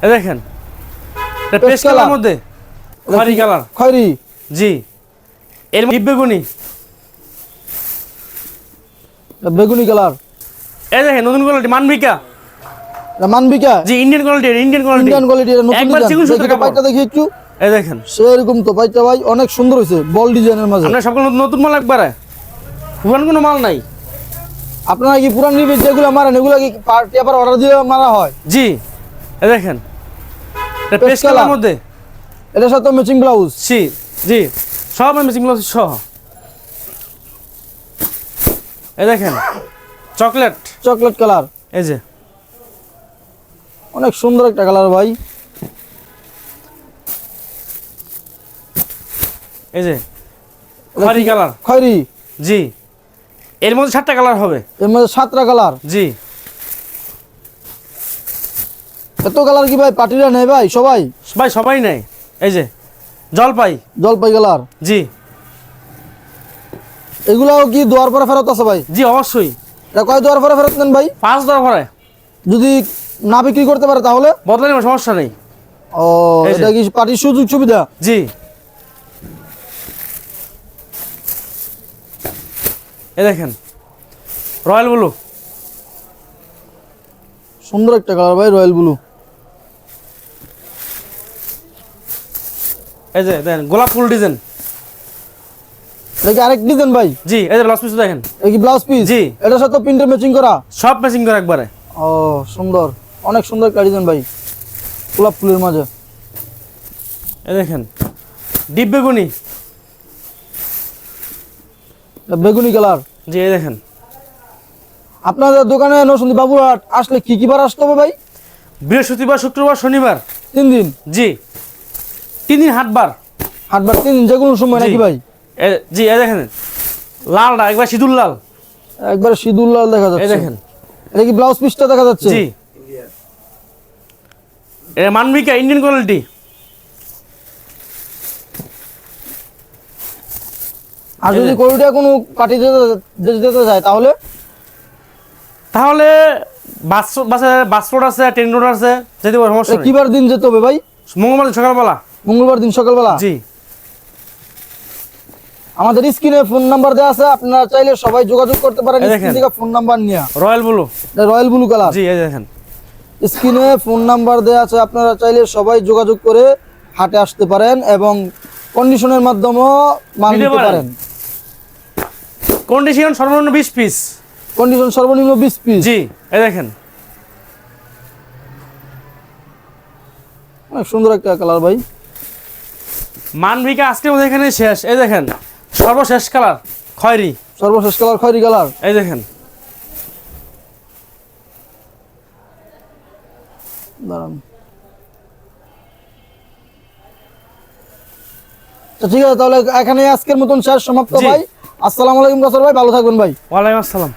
এই দেখেন এটা পেস্ট কালার মধ্যে খয়েরি কালার, খয়েরি জি। এর ডিপ বেগুনি, বেগুনি কালার। এই দেখেন নতুন কোয়ালিটি মানবিকা, মানবিকা, জি Indian quality, Indian quality, Indian quality. নতুন একবার চিকন সুতার কাপড়। পাইটা দেখি একটু, এই দেখেন সেরকম তো পাইটা ভাই অনেক সুন্দর হয়েছে, বল ডিজাইনের মাঝে। আপনার সবগুলো নতুন মাল একবারে, পুরান কোনো মাল নাই। আপনারা কি পুরান রিপিট যেগুলো মারেন এগুলো কি পেপার অর্ডার দিয়ে মারা হয়? জি এই দেখেন এটা পেস্ট কালার মধ্যে, এটার সাথে ম্যাচিং ব্লাউজ। জি জি সব ম্যাচিং ব্লাউজ সহ। এই দেখেন চকলেট, চকলেট কালার, এই যে অনেক সুন্দর একটা কালার ভাই। এই যে খয়েরি কালার, খয়েরি, জি। এর মধ্যে 7টা কালার হবে, এর মধ্যে 7টা কালার, জি। এত কালার কি ভাই পার্টিরা নেই ভাই? সবাই ভাই সবাই নেয়। এই যে জলপাই, জলপাই কালার, জি। এগুলাও কি দোয়ার পরে ফেরত আছে ভাই? জি অবশ্যই। এটা কয় দোয়ার পরে ফেরত নেন ভাই? 5 দেওয়ার পরে যদি না বিক্রি করতে পারে তাহলে বদলে নেব, সমস্যা নেই। ও, এটা কি পার্টির সুযোগ সুবিধা? জি এই দেখেন রয়্যাল ব্লু, সুন্দর একটা কালার ভাই, রয়্যাল ব্লু। এই যে দেখেন গোলাপ ফুল ডিজাইন, এটা কি আরেক ডিজাইন ভাই? জি। এই যে ব্লাউজ পিস দেখেন, এটা কি ব্লাউজ পিস? জি। এটার সাথে প্রিন্টের ম্যাচিং করা, সব ম্যাচিং করে একবারে। ও সুন্দর, অনেক সুন্দর একটা ডিজাইন ভাই, গোলাপ ফুলের মাঝে। এই দেখেন ডিপ বেগুনি, এটা বেগুনি কালার। জি। এই দেখেন আপনাদের দোকানে নরসিংদী বাবুরহাট আসলে কি কি বার আসতে হবে ভাই? বৃহস্পতিবার, শুক্রবার, শনিবার, 3 দিন। জি। 3 দিন হাটবার, হাটবার 3 দিন, যে কোনো সময় নাকি ভাই? জি। এই দেখেন লালটা একবার সিঁদুর লাল, একবারে সিঁদুর লাল দেখা এই যাচ্ছে। দেখেন এটা কি ব্লাউজ পিসটা দেখা যাচ্ছে? জি। এটা মানবিকা ইন্ডিয়ান কোয়ালিটি, আর যদি কোয়ালিটি কোনো পার্টি যেতে যায় তাহলে তাহলে বাস রোড আছে, ট্রেন রোড আছে, যেতে পারে, সমস্যা নেই। কিবার দিন যেতে হবে ভাই? মঙ্গলবার সকালবেলা, মঙ্গলবার দিন সকালবেলা। জি। আমাদের স্ক্রিনে ফোন নাম্বার দেওয়া আছে, আপনারা চাইলে সবাই যোগাযোগ করতে পারেন স্ক্রিন থেকে ফোন নাম্বার নিয়ে। Royal blue, royal blue colour, জি। এই দেখেন স্ক্রিনে ফোন নাম্বার দেওয়া আছে, আপনারা চাইলে সবাই যোগাযোগ করে হাটে আসতে পারেন এবং কন্ডিশনের মাধ্যমে মাল নিতে পারেন। কন্ডিশন সর্বনিম্ন 20 পিস, কন্ডিশন সর্বনিম্ন 20 পিস, জি। এই দেখেন অনেক সুন্দর একটা কালার ভাই। মানবিকা আজকের মধ্যে এখানে শেষ। এই দেখেন সর্বশেষ কালার খয়েরি, সর্বশেষ কালার খয়েরি কালার। এই দেখেন দাঁড়ান, ঠিক আছে তাহলে এখানে আজকের মতন শেষ, সমাপ্ত জি। ভাই। আসসালামু আলাইকুম কাসর ভাই, ভালো থাকবেন ভাই। ওয়ালাইকুম আসসালাম।